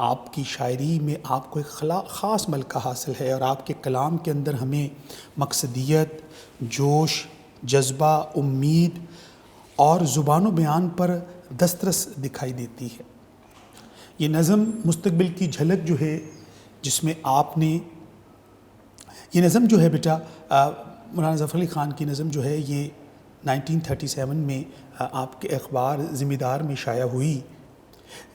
آپ کی شاعری میں آپ کو ایک خاص ملکہ حاصل ہے، اور آپ کے کلام کے اندر ہمیں مقصدیت، جوش، جذبہ، امید اور زبان و بیان پر دسترس دکھائی دیتی ہے۔ یہ نظم مستقبل کی جھلک جو ہے، جس میں آپ نے یہ نظم جو ہے بیٹا، مولانا ظفر علی خان کی نظم جو ہے یہ 1937 میں آپ کے اخبار ذمہ دار میں شائع ہوئی۔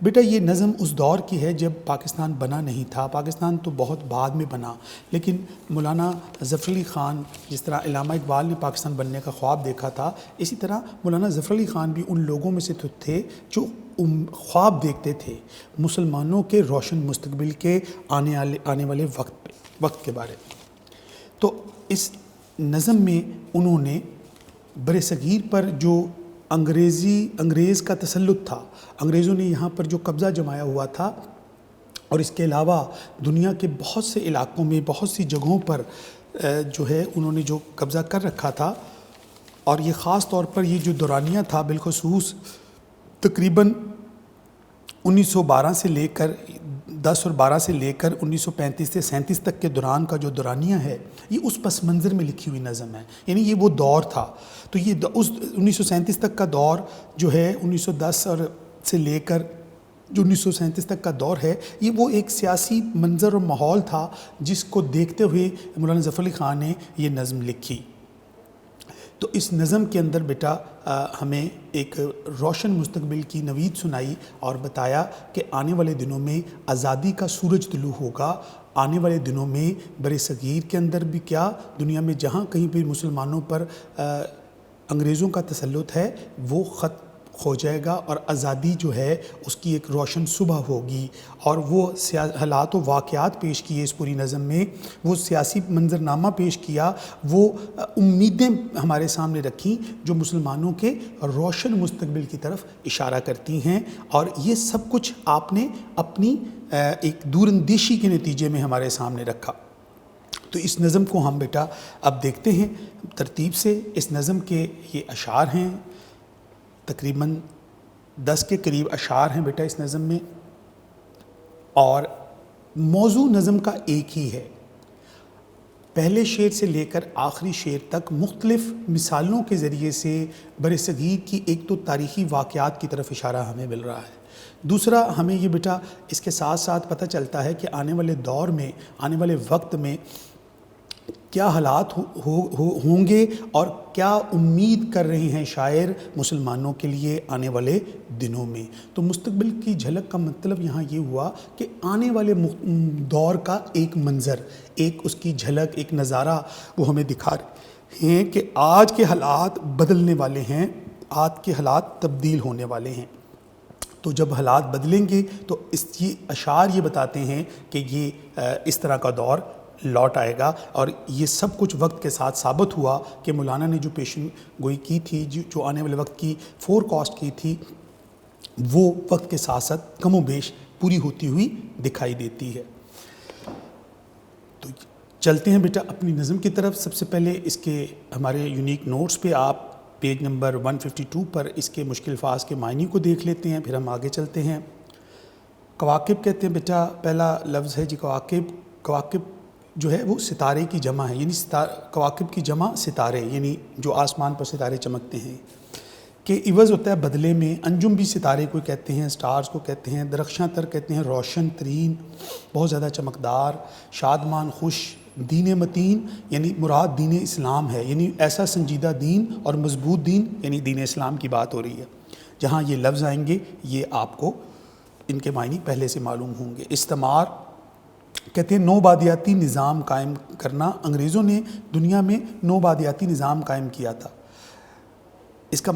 بیٹا یہ نظم اس دور کی ہے جب پاکستان بنا نہیں تھا، پاکستان تو بہت بعد میں بنا، لیکن مولانا ظفر علی خان جس طرح علامہ اقبال نے پاکستان بننے کا خواب دیکھا تھا، اسی طرح مولانا ظفر علی خان بھی ان لوگوں میں سے تھے جو خواب دیکھتے تھے مسلمانوں کے روشن مستقبل کے آنے والے وقت کے بارے میں۔ تو اس نظم میں انہوں نے بر صغیر پر جو انگریز کا تسلط تھا، انگریزوں نے یہاں پر جو قبضہ جمایا ہوا تھا، اور اس کے علاوہ دنیا کے بہت سے علاقوں میں بہت سی جگہوں پر جو ہے انہوں نے جو قبضہ کر رکھا تھا، اور یہ خاص طور پر یہ جو دورانیہ تھا بالخصوص تقریباً 1912 سے لے کر 10 اور 12 سے لے کر 1935 سے 37 تک کے دوران کا جو دورانیہ ہے، یہ اس پس منظر میں لکھی ہوئی نظم ہے، یعنی یہ وہ دور تھا۔ تو یہ اس 1937 تک کا دور جو ہے، 1910 اور سے لے کر جو 1937 تک کا دور ہے، یہ وہ ایک سیاسی منظر اور ماحول تھا جس کو دیکھتے ہوئے مولانا ظفر علی خان نے یہ نظم لکھی۔ تو اس نظم کے اندر بیٹا ہمیں ایک روشن مستقبل کی نوید سنائی اور بتایا کہ آنے والے دنوں میں آزادی کا سورج طلوع ہوگا، آنے والے دنوں میں بر صغیر کے اندر بھی کیا، دنیا میں جہاں کہیں بھی مسلمانوں پر انگریزوں کا تسلط ہے وہ ختم ہو جائے گا، اور آزادی جو ہے اس کی ایک روشن صبح ہوگی۔ اور وہ حالات و واقعات پیش کیے اس پوری نظم میں، وہ سیاسی منظرنامہ پیش کیا، وہ امیدیں ہمارے سامنے رکھیں جو مسلمانوں کے روشن مستقبل کی طرف اشارہ کرتی ہیں، اور یہ سب کچھ آپ نے اپنی ایک دور اندیشی کے نتیجے میں ہمارے سامنے رکھا۔ تو اس نظم کو ہم بیٹا اب دیکھتے ہیں ترتیب سے۔ اس نظم کے یہ اشعار ہیں، تقریباً 10 کے قریب اشعار ہیں بیٹا اس نظم میں، اور موضوع نظم کا ایک ہی ہے۔ پہلے شعر سے لے کر آخری شعر تک مختلف مثالوں کے ذریعے سے بر صغیر کی ایک تو تاریخی واقعات کی طرف اشارہ ہمیں مل رہا ہے، دوسرا ہمیں یہ بیٹا اس کے ساتھ ساتھ پتہ چلتا ہے کہ آنے والے دور میں، آنے والے وقت میں کیا حالات ہوں گے، اور کیا امید کر رہے ہیں شاعر مسلمانوں کے لیے آنے والے دنوں میں۔ تو مستقبل کی جھلک کا مطلب یہاں یہ ہوا کہ آنے والے دور کا ایک منظر، ایک اس کی جھلک، ایک نظارہ وہ ہمیں دکھا رہے ہیں کہ آج کے حالات بدلنے والے ہیں، آج کے حالات تبدیل ہونے والے ہیں۔ تو جب حالات بدلیں گے تو یہ اشعار یہ بتاتے ہیں کہ یہ اس طرح کا دور لوٹ آئے گا، اور یہ سب کچھ وقت کے ساتھ ثابت ہوا کہ مولانا نے جو پیشن گوئی کی تھی، جو آنے والے وقت کی فور کاسٹ کی تھی، وہ وقت کے ساتھ ساتھ کم و بیش پوری ہوتی ہوئی دکھائی دیتی ہے۔ تو چلتے ہیں بیٹا اپنی نظم کی طرف۔ سب سے پہلے اس کے ہمارے یونیک نوٹس پہ آپ پیج نمبر 152 پر اس کے مشکل الفاظ کے معنی کو دیکھ لیتے ہیں، پھر ہم آگے چلتے ہیں۔ کواکب کہتے ہیں بیٹا، پہلا لفظ ہے جی کواکب۔ کواکب جو ہے وہ ستارے کی جمع ہے، یعنی کواکب کی جمع ستارے، یعنی جو آسمان پر ستارے چمکتے ہیں، کہ عوض ہوتا ہے بدلے میں۔ انجم بھی ستارے کو کہتے ہیں، سٹارز کو کہتے ہیں۔ درخشاں تر کہتے ہیں روشن ترین، بہت زیادہ چمکدار۔ شادمان خوش، دین متین یعنی مراد دین اسلام ہے، یعنی ایسا سنجیدہ دین اور مضبوط دین، یعنی دین اسلام کی بات ہو رہی ہے۔ جہاں یہ لفظ آئیں گے یہ آپ کو ان کے معنی پہلے سے معلوم ہوں گے۔ استعمار کہتے ہیں نوبادیاتی نظام قائم کرنا، انگریزوں نے دنیا میں نوبادیاتی نظام قائم کیا تھا۔ اس کا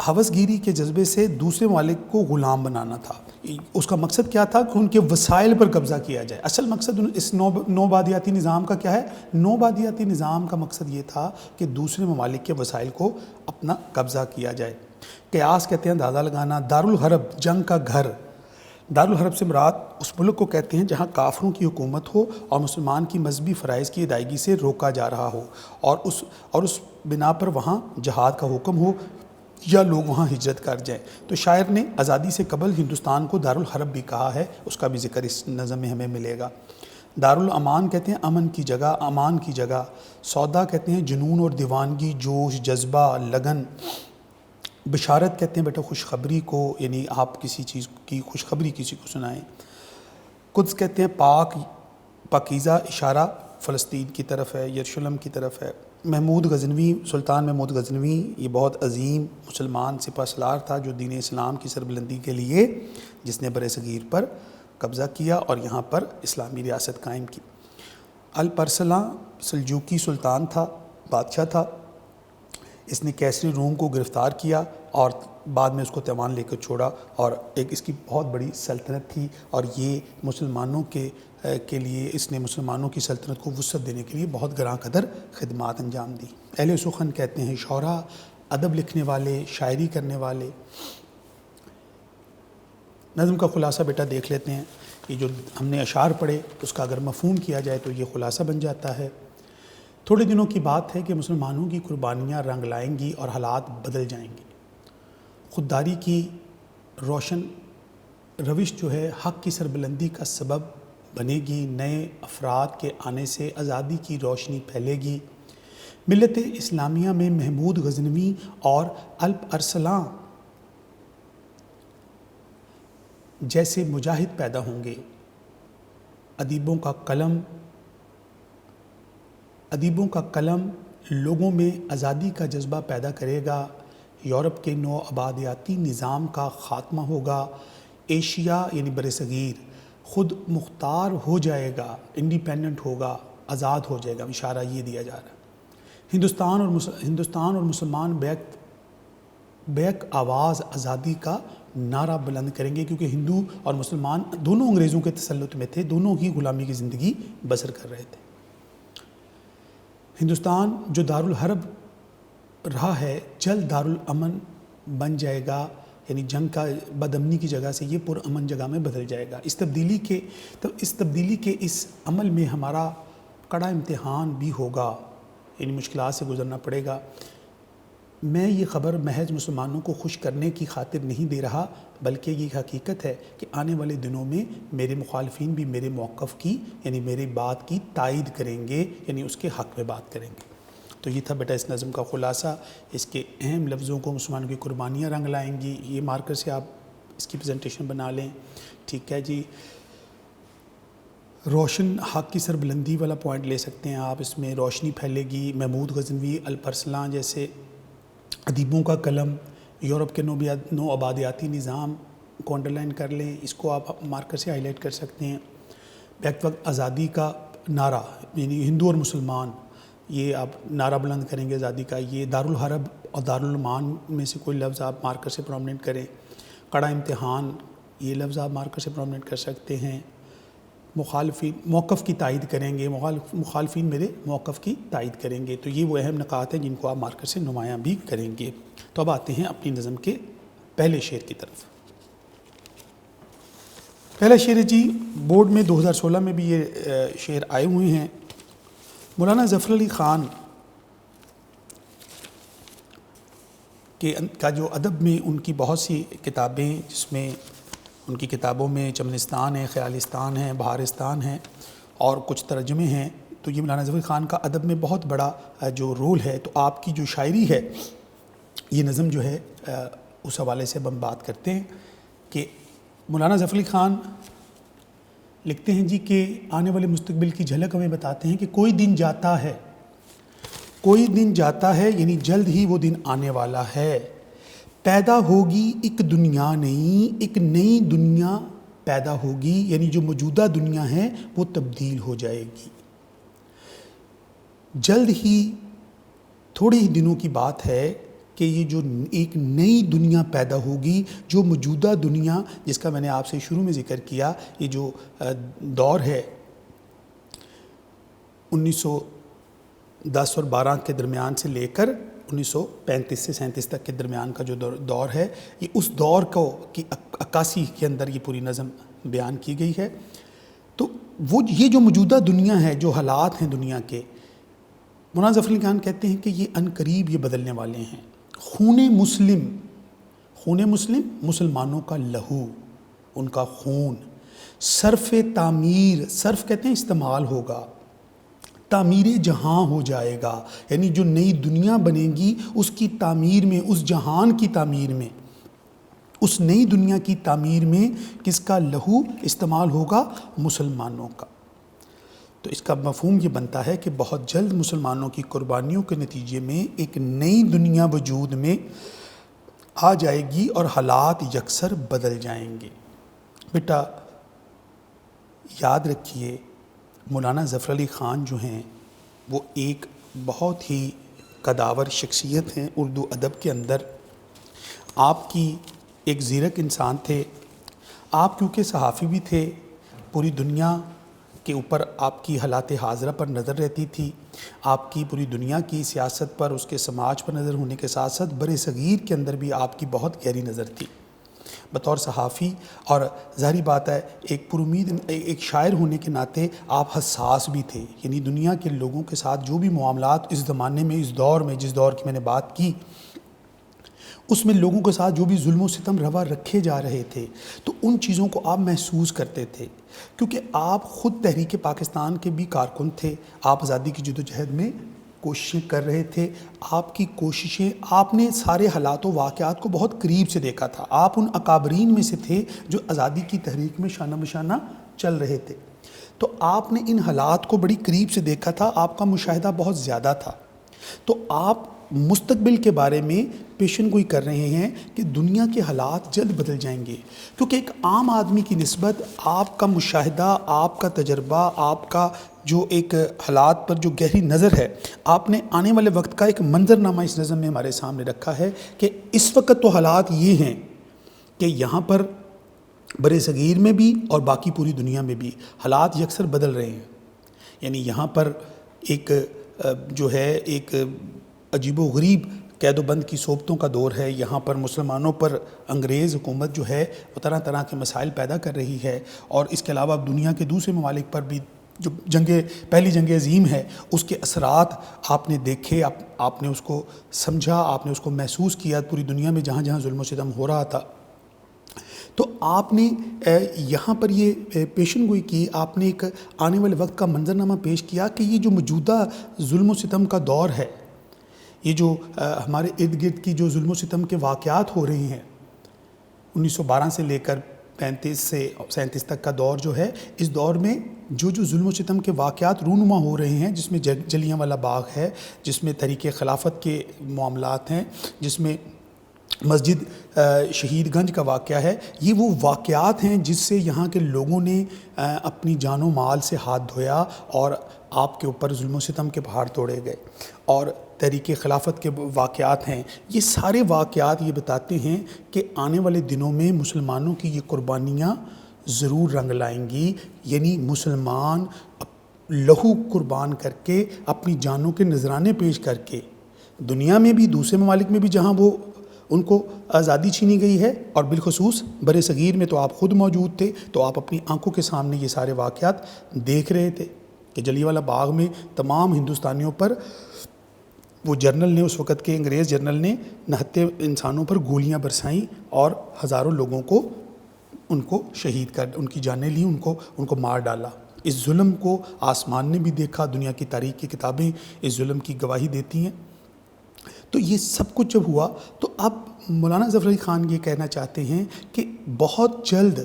ہوس گیری کے جذبے سے دوسرے ممالک کو غلام بنانا تھا۔ اس کا مقصد کیا تھا کہ ان کے وسائل پر قبضہ کیا جائے۔ اصل مقصد اس نوبادیاتی نظام کا کیا ہے؟ نوبادیاتی نظام کا مقصد یہ تھا کہ دوسرے ممالک کے وسائل کو اپنا قبضہ کیا جائے۔ قیاس کہتے ہیں اندازہ لگانا۔ دارالحرب جنگ کا گھر، دارالحرب سے مراد اس ملک کو کہتے ہیں جہاں کافروں کی حکومت ہو اور مسلمان کی مذہبی فرائض کی ادائیگی سے روکا جا رہا ہو، اور اس بنا پر وہاں جہاد کا حکم ہو، یا لوگ وہاں ہجرت کر جائیں۔ تو شاعر نے آزادی سے قبل ہندوستان کو دارالحرب بھی کہا ہے، اس کا بھی ذکر اس نظم میں ہمیں ملے گا۔ دارالامان کہتے ہیں امن کی جگہ، امان کی جگہ۔ سودا کہتے ہیں جنون اور دیوانگی، جوش، جذبہ، لگن۔ بشارت کہتے ہیں بیٹا خوشخبری کو، یعنی آپ کسی چیز کی خوشخبری کسی کو سنائیں۔ قدس کہتے ہیں پاک، پاکیزہ، اشارہ فلسطین کی طرف ہے، یروشلم کی طرف ہے۔ محمود غزنوی، سلطان محمود غزنوی، یہ بہت عظیم مسلمان سپہ سالار تھا جو دین اسلام کی سربلندی کے لیے، جس نے برصغیر پر قبضہ کیا اور یہاں پر اسلامی ریاست قائم کی۔ الپرسلاں سلجوقی سلطان تھا، بادشاہ تھا، اس نے کیسری روم کو گرفتار کیا اور بعد میں اس کو تیوان لے کر چھوڑا، اور ایک اس کی بہت بڑی سلطنت تھی، اور یہ مسلمانوں کے لیے اس نے مسلمانوں کی سلطنت کو وسعت دینے کے لیے بہت گراں قدر خدمات انجام دی۔ اہل سخن کہتے ہیں شعراء، ادب لکھنے والے، شاعری کرنے والے۔ نظم کا خلاصہ بیٹا دیکھ لیتے ہیں، یہ جو ہم نے اشعار پڑھے اس کا اگر مفہوم کیا جائے تو یہ خلاصہ بن جاتا ہے۔ تھوڑے دنوں کی بات ہے کہ مسلمانوں کی قربانیاں رنگ لائیں گی اور حالات بدل جائیں گے۔ خودداری کی روشن روش جو ہے حق کی سربلندی کا سبب بنے گی، نئے افراد کے آنے سے آزادی کی روشنی پھیلے گی۔ ملت اسلامیہ میں محمود غزنوی اور الپ ارسلاں جیسے مجاہد پیدا ہوں گے۔ ادیبوں کا قلم لوگوں میں آزادی کا جذبہ پیدا کرے گا۔ یورپ کے نو آبادیاتی نظام کا خاتمہ ہوگا۔ ایشیا یعنی برصغیر خود مختار ہو جائے گا، انڈیپینڈنٹ ہوگا، آزاد ہو جائے گا۔ اشارہ یہ دیا جا رہا ہے۔ ہندوستان اور مسلمان بیک آواز آزادی کا نعرہ بلند کریں گے، کیونکہ ہندو اور مسلمان دونوں انگریزوں کے تسلط میں تھے، دونوں ہی غلامی کی زندگی بسر کر رہے تھے۔ ہندوستان جو دارالحرب رہا ہے جلد دارالامن بن جائے گا، یعنی جنگ کا بد امنی کی جگہ سے یہ پرامن جگہ میں بدل جائے گا۔ اس تبدیلی کے اس عمل میں ہمارا کڑا امتحان بھی ہوگا، یعنی مشکلات سے گزرنا پڑے گا۔ میں یہ خبر محض مسلمانوں کو خوش کرنے کی خاطر نہیں دے رہا، بلکہ یہ حقیقت ہے کہ آنے والے دنوں میں میرے مخالفین بھی میرے موقف کی، یعنی میری بات کی تائید کریں گے، یعنی اس کے حق میں بات کریں گے۔ تو یہ تھا بیٹا اس نظم کا خلاصہ۔ اس کے اہم لفظوں کو مسلمانوں کی قربانیاں رنگ لائیں گی، یہ مارکر سے آپ اس کی پریزنٹیشن بنا لیں، ٹھیک ہے جی۔ روشن حق کی سربلندی والا پوائنٹ لے سکتے ہیں آپ، اس میں روشنی پھیلے گی۔ محمود غزنوی، الپرسلاں جیسے ادیبوں کا قلم، یورپ کے نو آبادیاتی نظام کو انڈرلائن کر لیں، اس کو آپ مارکر سے ہائی لائٹ کر سکتے ہیں۔ بیک وقت آزادی کا نعرہ، یعنی ہندو اور مسلمان، یہ آپ نعرہ بلند کریں گے آزادی کا۔ یہ دارالحرب اور دارالمان میں سے کوئی لفظ آپ مارکر سے پرومننٹ کریں۔ کڑا امتحان، یہ لفظ آپ مارکر سے پرومننٹ کر سکتے ہیں۔ مخالفین موقف کی تائید کریں گے، مخالفین میرے موقف کی تائید کریں گے۔ تو یہ وہ اہم نکات ہیں جن کو آپ مارکر سے نمایاں بھی کریں گے۔ تو اب آتے ہیں اپنی نظم کے پہلے شعر کی طرف۔ پہلا شعر ہے جی، بورڈ میں 2016 میں بھی یہ شعر آئے ہوئے ہیں۔ مولانا ظفر علی خان کا جو ادب میں ان کی بہت سی کتابیں، جس میں ان کی کتابوں میں چمنستان ہے، خیالستان ہے، بہارستان ہے اور کچھ ترجمے ہیں، تو یہ مولانا ظفر علی خان کا ادب میں بہت بڑا جو رول ہے۔ تو آپ کی جو شاعری ہے، یہ نظم جو ہے اس حوالے سے اب ہم بات کرتے ہیں کہ مولانا ظفر علی خان لکھتے ہیں جی کہ آنے والے مستقبل کی جھلک ہمیں بتاتے ہیں کہ کوئی دن جاتا ہے یعنی جلد ہی وہ دن آنے والا ہے۔ پیدا ہوگی ایک دنیا نئی، ایک نئی دنیا پیدا ہوگی، یعنی جو موجودہ دنیا ہے وہ تبدیل ہو جائے گی۔ جلد ہی، تھوڑے ہی دنوں کی بات ہے کہ یہ جو ایک نئی دنیا پیدا ہوگی، جو موجودہ دنیا جس کا میں نے آپ سے شروع میں ذکر کیا، یہ جو دور ہے 1910 اور 12 کے درمیان سے لے کر 1935 سے 37 تک کے درمیان کا جو دور ہے، یہ اس دور کو کی عکاسی کے اندر یہ پوری نظم بیان کی گئی ہے۔ تو وہ یہ جو موجودہ دنیا ہے، جو حالات ہیں دنیا کے، مولانا ظفر علی خان کہتے ہیں کہ یہ عن قریب یہ بدلنے والے ہیں، خون مسلم مسلمانوں کا لہو، ان کا خون، صرف تعمیر، صرف کہتے ہیں استعمال ہوگا، تعمیر جہاں ہو جائے گا، یعنی جو نئی دنیا بنے گی اس کی تعمیر میں، اس جہان کی تعمیر میں، اس نئی دنیا کی تعمیر میں کس کا لہو استعمال ہوگا؟ مسلمانوں کا۔ تو اس کا مفہوم یہ بنتا ہے کہ بہت جلد مسلمانوں کی قربانیوں کے نتیجے میں ایک نئی دنیا وجود میں آ جائے گی اور حالات یکسر بدل جائیں گے۔ بیٹا یاد رکھیے، مولانا ظفر علی خان جو ہیں وہ ایک بہت ہی قداور شخصیت ہیں اردو ادب کے اندر۔ آپ کی ایک زیرک انسان تھے، آپ کیونکہ صحافی بھی تھے، پوری دنیا کے اوپر آپ کی حالات حاضرہ پر نظر رہتی تھی، آپ کی پوری دنیا کی سیاست پر، اس کے سماج پر نظر ہونے کے ساتھ ساتھ بر صغیر کے اندر بھی آپ کی بہت گہری نظر تھی بطور صحافی، اور ظاہری بات ہے ایک پر امید ایک شاعر ہونے کے ناطے آپ حساس بھی تھے، یعنی دنیا کے لوگوں کے ساتھ جو بھی معاملات اس زمانے میں، اس دور میں، جس دور کی میں نے بات کی، اس میں لوگوں کے ساتھ جو بھی ظلم و ستم روا رکھے جا رہے تھے، تو ان چیزوں کو آپ محسوس کرتے تھے، کیونکہ آپ خود تحریک پاکستان کے بھی کارکن تھے، آپ آزادی کی جدوجہد میں کوششیں کر رہے تھے، آپ کی کوششیں، آپ نے سارے حالات و واقعات کو بہت قریب سے دیکھا تھا، آپ ان اکابرین میں سے تھے جو آزادی کی تحریک میں شانہ بشانہ چل رہے تھے، تو آپ نے ان حالات کو بڑی قریب سے دیکھا تھا، آپ کا مشاہدہ بہت زیادہ تھا، تو آپ مستقبل کے بارے میں پیشن گوئی کر رہے ہیں کہ دنیا کے حالات جلد بدل جائیں گے، کیونکہ ایک عام آدمی کی نسبت آپ کا مشاہدہ، آپ کا تجربہ، آپ کا جو ایک حالات پر جو گہری نظر ہے، آپ نے آنے والے وقت کا ایک منظرنامہ اس نظم میں ہمارے سامنے رکھا ہے کہ اس وقت تو حالات یہ ہیں کہ یہاں پر بر صغیر میں بھی اور باقی پوری دنیا میں بھی حالات یکسر بدل رہے ہیں، یعنی یہاں پر ایک جو ہے ایک عجیب و غریب قید و بند کی صوبتوں کا دور ہے، یہاں پر مسلمانوں پر انگریز حکومت جو ہے وہ طرح طرح کے مسائل پیدا کر رہی ہے، اور اس کے علاوہ دنیا کے دوسرے ممالک پر بھی جو پہلی جنگ عظیم ہے اس کے اثرات آپ نے دیکھے، آپ نے اس کو سمجھا، آپ نے اس کو محسوس کیا پوری دنیا میں جہاں جہاں ظلم و ستم ہو رہا تھا، تو آپ نے یہاں پر یہ پیشن گوئی کی، آپ نے ایک آنے والے وقت کا منظرنامہ پیش کیا کہ یہ جو موجودہ ظلم و ستم کا دور ہے، یہ جو ہمارے ارد گرد کی جو ظلم و ستم کے واقعات ہو رہے ہیں 1912 سے لے کر 35 سے 37 تک کا دور جو ہے، اس دور میں جو ظلم و ستم کے واقعات رونما ہو رہے ہیں، جس میں جلیاں والا باغ ہے، جس میں تحریک خلافت کے معاملات ہیں، جس میں مسجد شہید گنج کا واقعہ ہے، یہ وہ واقعات ہیں جس سے یہاں کے لوگوں نے اپنی جان و مال سے ہاتھ دھویا اور آپ کے اوپر ظلم و ستم کے پہاڑ توڑے گئے، اور تحریک خلافت کے واقعات ہیں، یہ سارے واقعات یہ بتاتے ہیں کہ آنے والے دنوں میں مسلمانوں کی یہ قربانیاں ضرور رنگ لائیں گی، یعنی مسلمان لہو قربان کر کے، اپنی جانوں کے نذرانے پیش کر کے، دنیا میں بھی دوسرے ممالک میں بھی جہاں وہ ان کو آزادی چھینی گئی ہے، اور بالخصوص بر صغیر میں تو آپ خود موجود تھے، تو آپ اپنی آنکھوں کے سامنے یہ سارے واقعات دیکھ رہے تھے کہ جلیاں والا باغ میں تمام ہندوستانیوں پر وہ جرنل نے، اس وقت کے انگریز جرنل نے نہتے انسانوں پر گولیاں برسائیں اور ہزاروں لوگوں کو ان کو شہید کر، ان کی جانیں لیں، ان کو مار ڈالا۔ اس ظلم کو آسمان نے بھی دیکھا، دنیا کی تاریخ کی کتابیں اس ظلم کی گواہی دیتی ہیں۔ تو یہ سب کچھ جب ہوا تو اب مولانا ظفر علی خان یہ کہنا چاہتے ہیں کہ بہت جلد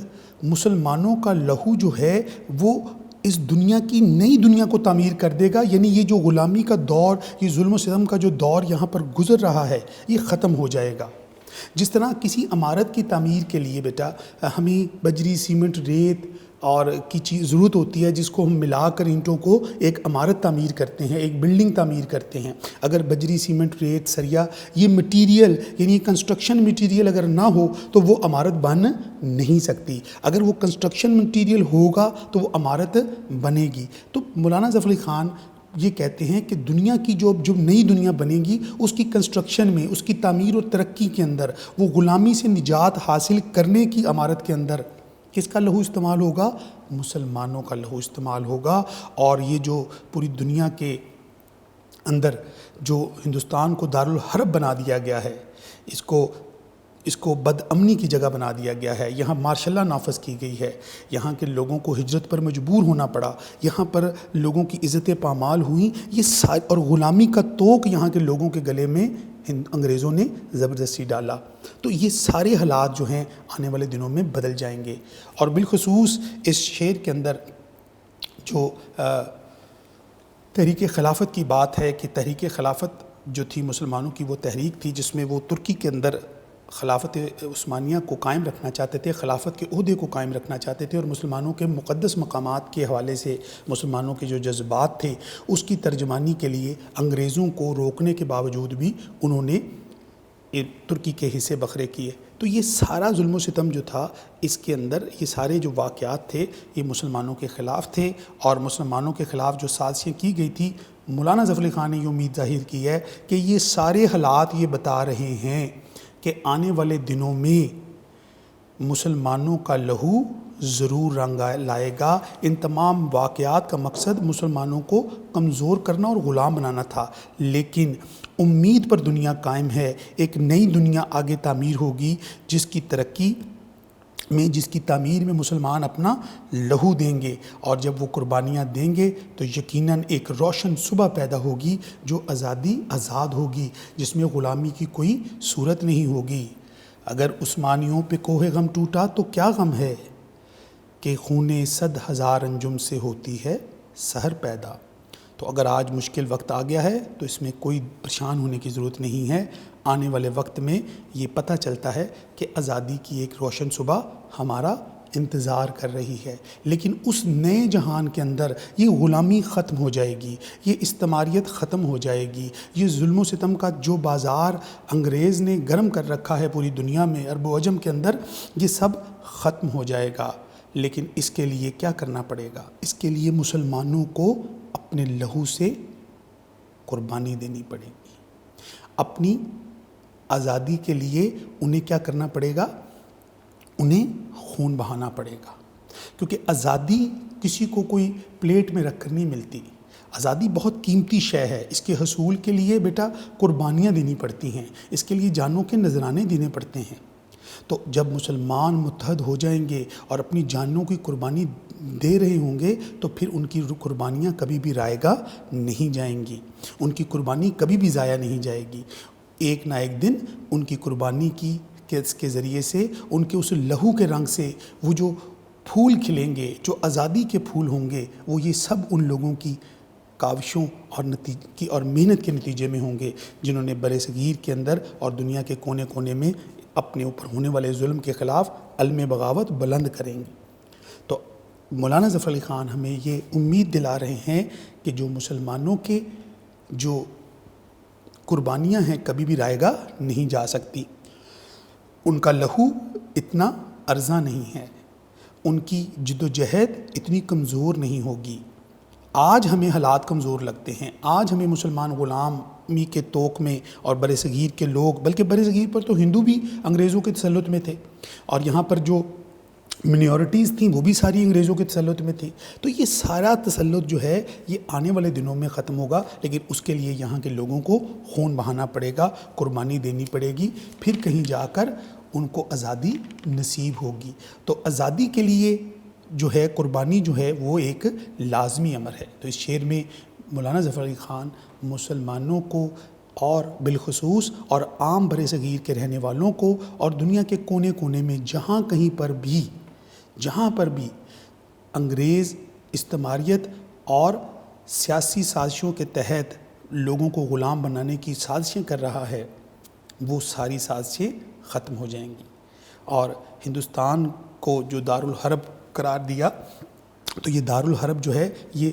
مسلمانوں کا لہو جو ہے وہ اس دنیا کی نئی دنیا کو تعمیر کر دے گا، یعنی یہ جو غلامی کا دور، یہ ظلم و ستم کا جو دور یہاں پر گزر رہا ہے، یہ ختم ہو جائے گا۔ جس طرح کسی عمارت کی تعمیر کے لیے بیٹا ہمیں بجری، سیمنٹ، ریت اور کی چیز ضرورت ہوتی ہے، جس کو ہم ملا کر اینٹوں کو ایک عمارت تعمیر کرتے ہیں، ایک بلڈنگ تعمیر کرتے ہیں۔ اگر بجری، سیمنٹ، ریت، سریا یہ مٹیریل یعنی کنسٹرکشن مٹیریل اگر نہ ہو تو وہ عمارت بن نہیں سکتی، اگر وہ کنسٹرکشن مٹیریل ہوگا تو وہ عمارت بنے گی۔ تو مولانا ظفر علی خان یہ کہتے ہیں کہ دنیا کی جو نئی دنیا بنے گی، اس کی کنسٹرکشن میں، اس کی تعمیر اور ترقی کے اندر، وہ غلامی سے نجات حاصل کرنے کی عمارت کے اندر کس کا لہو استعمال ہوگا؟ مسلمانوں کا لہو استعمال ہوگا، اور یہ جو پوری دنیا کے اندر جو ہندوستان کو دارالحرب بنا دیا گیا ہے، اس کو بد امنی کی جگہ بنا دیا گیا ہے، یہاں مارشل لا نافذ کی گئی ہے، یہاں کے لوگوں کو ہجرت پر مجبور ہونا پڑا، یہاں پر لوگوں کی عزتیں پامال ہوئیں، یہ اور غلامی کا طوق یہاں کے لوگوں کے گلے میں انگریزوں نے زبردستی ڈالا۔ تو یہ سارے حالات جو ہیں آنے والے دنوں میں بدل جائیں گے، اور بالخصوص اس شعر کے اندر جو تحریک خلافت کی بات ہے کہ تحریک خلافت جو تھی مسلمانوں کی وہ تحریک تھی جس میں وہ ترکی کے اندر خلافت عثمانیہ کو قائم رکھنا چاہتے تھے، خلافت کے عہدے کو قائم رکھنا چاہتے تھے، اور مسلمانوں کے مقدس مقامات کے حوالے سے مسلمانوں کے جو جذبات تھے اس کی ترجمانی کے لیے انگریزوں کو روکنے کے باوجود بھی انہوں نے ترکی کے حصے بکھرے کیے۔ تو یہ سارا ظلم و ستم جو تھا اس کے اندر، یہ سارے جو واقعات تھے یہ مسلمانوں کے خلاف تھے، اور مسلمانوں کے خلاف جو سازشیں کی گئی تھی، مولانا ظفر علی خان نے یہ امید ظاہر کی ہے کہ یہ سارے حالات یہ بتا رہے ہیں کہ آنے والے دنوں میں مسلمانوں کا لہو ضرور رنگ لائے گا۔ ان تمام واقعات کا مقصد مسلمانوں کو کمزور کرنا اور غلام بنانا تھا، لیکن امید پر دنیا قائم ہے، ایک نئی دنیا آگے تعمیر ہوگی جس کی ترقی میں، جس کی تعمیر میں مسلمان اپنا لہو دیں گے، اور جب وہ قربانیاں دیں گے تو یقیناً ایک روشن صبح پیدا ہوگی جو آزاد ہوگی، جس میں غلامی کی کوئی صورت نہیں ہوگی۔ اگر عثمانیوں پہ کوہ غم ٹوٹا تو کیا غم ہے کہ خون 100,000 انجم سے ہوتی ہے سحر پیدا۔ تو اگر آج مشکل وقت آ گیا ہے تو اس میں کوئی پریشان ہونے کی ضرورت نہیں ہے، آنے والے وقت میں یہ پتہ چلتا ہے کہ آزادی کی ایک روشن صبح ہمارا انتظار کر رہی ہے، لیکن اس نئے جہان کے اندر یہ غلامی ختم ہو جائے گی، یہ استعماریت ختم ہو جائے گی، یہ ظلم و ستم کا جو بازار انگریز نے گرم کر رکھا ہے پوری دنیا میں، عرب و عجم کے اندر، یہ سب ختم ہو جائے گا۔ لیکن اس کے لیے کیا کرنا پڑے گا؟ اس کے لیے مسلمانوں کو اپنے لہو سے قربانی دینی پڑے گی۔ اپنی آزادی کے لیے انہیں کیا کرنا پڑے گا؟ انہیں خون بہانا پڑے گا، کیونکہ آزادی کسی کو کوئی پلیٹ میں رکھ کر نہیں ملتی۔ آزادی بہت قیمتی شے ہے، اس کے حصول کے لیے بیٹا قربانیاں دینی پڑتی ہیں، اس کے لیے جانوں کے نذرانے دینے پڑتے ہیں۔ تو جب مسلمان متحد ہو جائیں گے اور اپنی جانوں کی قربانی دے رہے ہوں گے تو پھر ان کی قربانیاں کبھی بھی رائگاں نہیں جائیں گی، ان کی قربانی کبھی بھی ضائع نہیں جائے گی۔ ایک نہ ایک دن ان کی قربانی کے ذریعے سے، ان کے اس لہو کے رنگ سے وہ جو پھول کھلیں گے، جو آزادی کے پھول ہوں گے، وہ یہ سب ان لوگوں کی کاوشوں اور محنت کے نتیجے میں ہوں گے جنہوں نے برصغیر کے اندر اور دنیا کے کونے کونے میں اپنے اوپر ہونے والے ظلم کے خلاف علم بغاوت بلند کریں گے۔ تو مولانا ظفر علی خان ہمیں یہ امید دلا رہے ہیں کہ جو مسلمانوں کے جو قربانیاں ہیں کبھی بھی رائگاں نہیں جا سکتی، ان کا لہو اتنا ارزاں نہیں ہے، ان کی جد و جہد اتنی کمزور نہیں ہوگی۔ آج ہمیں حالات کمزور لگتے ہیں، آج ہمیں مسلمان غلامی کے طوق میں اور برصغیر کے لوگ، بلکہ برصغیر پر تو ہندو بھی انگریزوں کے تسلط میں تھے، اور یہاں پر جو منورٹیز تھیں وہ بھی ساری انگریزوں کے تسلط میں تھی۔ تو یہ سارا تسلط جو ہے یہ آنے والے دنوں میں ختم ہوگا، لیکن اس کے لیے یہاں کے لوگوں کو خون بہانا پڑے گا، قربانی دینی پڑے گی، پھر کہیں جا کر ان کو آزادی نصیب ہوگی۔ تو آزادی کے لیے جو ہے قربانی جو ہے وہ ایک لازمی امر ہے۔ تو اس شعر میں مولانا ظفر علی خان مسلمانوں کو اور بالخصوص اور عام برصغیر کے رہنے والوں کو اور دنیا کے کونے کونے میں جہاں پر بھی انگریز استعماریت اور سیاسی سازشوں کے تحت لوگوں کو غلام بنانے کی سازشیں کر رہا ہے، وہ ساری سازشیں ختم ہو جائیں گی، اور ہندوستان کو جو دارالحرب قرار دیا تو یہ دارالحرب جو ہے یہ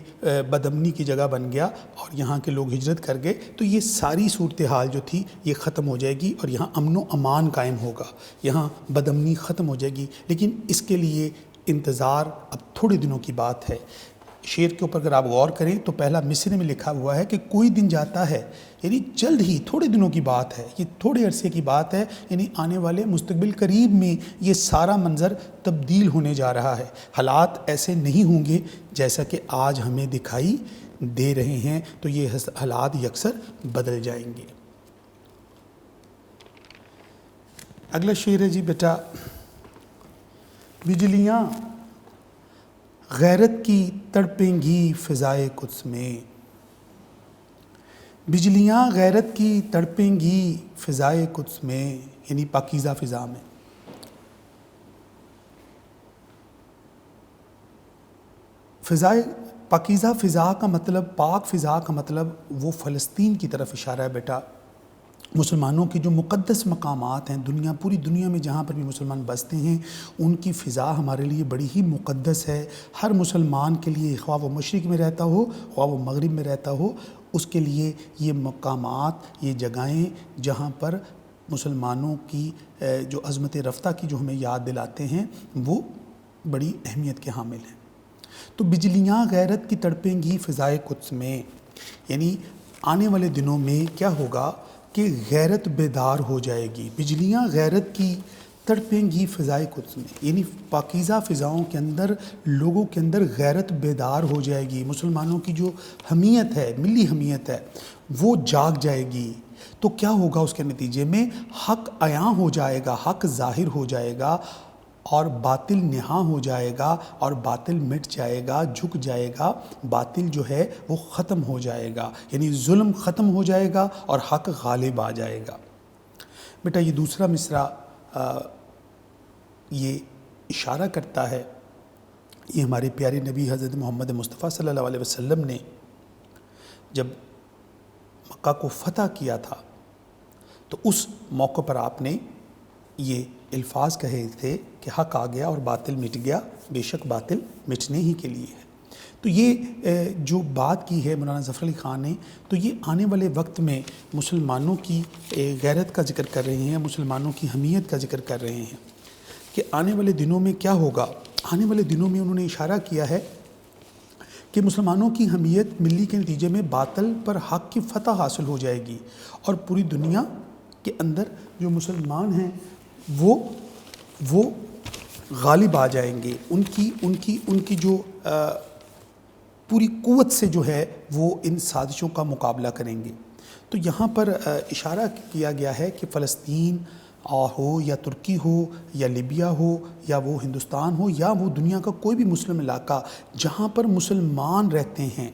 بدامنی کی جگہ بن گیا اور یہاں کے لوگ ہجرت کر گئے، تو یہ ساری صورتحال جو تھی یہ ختم ہو جائے گی اور یہاں امن و امان قائم ہوگا، یہاں بدامنی ختم ہو جائے گی۔ لیکن اس کے لیے انتظار اب تھوڑے دنوں کی بات ہے۔ شعر کے اوپر اگر آپ غور کریں تو پہلا مصرے میں لکھا ہوا ہے کہ کوئی دن جاتا ہے، یعنی جلد ہی تھوڑے دنوں کی بات ہے، یہ تھوڑے عرصے کی بات ہے، یعنی آنے والے مستقبل قریب میں یہ سارا منظر تبدیل ہونے جا رہا ہے۔ حالات ایسے نہیں ہوں گے جیسا کہ آج ہمیں دکھائی دے رہے ہیں تو یہ حالات یکسر بدل جائیں گے۔ اگلا شعر ہے جی بیٹا، بجلیاں غیرت کی تڑپیں گی فضائے قدس میں، بجلیاں غیرت کی تڑپیں گی فضائے قدس میں، یعنی پاکیزہ فضا میں۔ فضائے پاکیزہ فضا کا مطلب، پاک فضا کا مطلب وہ فلسطین کی طرف اشارہ ہے بیٹا۔ مسلمانوں کی جو مقدس مقامات ہیں پوری دنیا میں جہاں پر بھی مسلمان بستے ہیں، ان کی فضا ہمارے لیے بڑی ہی مقدس ہے۔ ہر مسلمان کے لیے، خواہ وہ مشرق میں رہتا ہو خواہ وہ مغرب میں رہتا ہو، اس کے لیے یہ مقامات، یہ جگہیں جہاں پر مسلمانوں کی جو عظمت رفتہ کی جو ہمیں یاد دلاتے ہیں، وہ بڑی اہمیت کے حامل ہیں۔ تو بجلیاں غیرت کی تڑپیں گی فضائے قدس میں، یعنی آنے والے دنوں میں کیا ہوگا کہ غیرت بیدار ہو جائے گی۔ بجلیاں غیرت کی تڑپیں گی فضائے قدس میں، یعنی پاکیزہ فضاؤں کے اندر لوگوں کے اندر غیرت بیدار ہو جائے گی۔ مسلمانوں کی جو حمیت ہے، ملی حمیت ہے، وہ جاگ جائے گی۔ تو کیا ہوگا اس کے نتیجے میں؟ حق عیاں ہو جائے گا، حق ظاہر ہو جائے گا، اور باطل نہاں ہو جائے گا، اور باطل مٹ جائے گا، جھک جائے گا، باطل جو ہے وہ ختم ہو جائے گا، یعنی ظلم ختم ہو جائے گا اور حق غالب آ جائے گا۔ بیٹا یہ دوسرا مصرع یہ اشارہ کرتا ہے، یہ ہمارے پیارے نبی حضرت محمد مصطفیٰ صلی اللہ علیہ وسلم نے جب مکہ کو فتح کیا تھا تو اس موقع پر آپ نے یہ الفاظ کہے تھے کہ حق آ گیا اور باطل مٹ گیا، بے شک باطل مٹنے ہی کے لیے ہے۔ تو یہ جو بات کی ہے مولانا ظفر علی خان نے، تو یہ آنے والے وقت میں مسلمانوں کی غیرت کا ذکر کر رہے ہیں، مسلمانوں کی حمیت کا ذکر کر رہے ہیں کہ آنے والے دنوں میں کیا ہوگا۔ آنے والے دنوں میں انہوں نے اشارہ کیا ہے کہ مسلمانوں کی حمیت ملی کے نتیجے میں باطل پر حق کی فتح حاصل ہو جائے گی، اور پوری دنیا کے اندر جو مسلمان ہیں وہ غالب آ جائیں گے، ان کی جو پوری قوت سے جو ہے وہ ان سازشوں کا مقابلہ کریں گے۔ تو یہاں پر اشارہ کیا گیا ہے کہ فلسطین ہو یا ترکی ہو یا لیبیا ہو یا وہ ہندوستان ہو یا وہ دنیا کا کوئی بھی مسلم علاقہ جہاں پر مسلمان رہتے ہیں،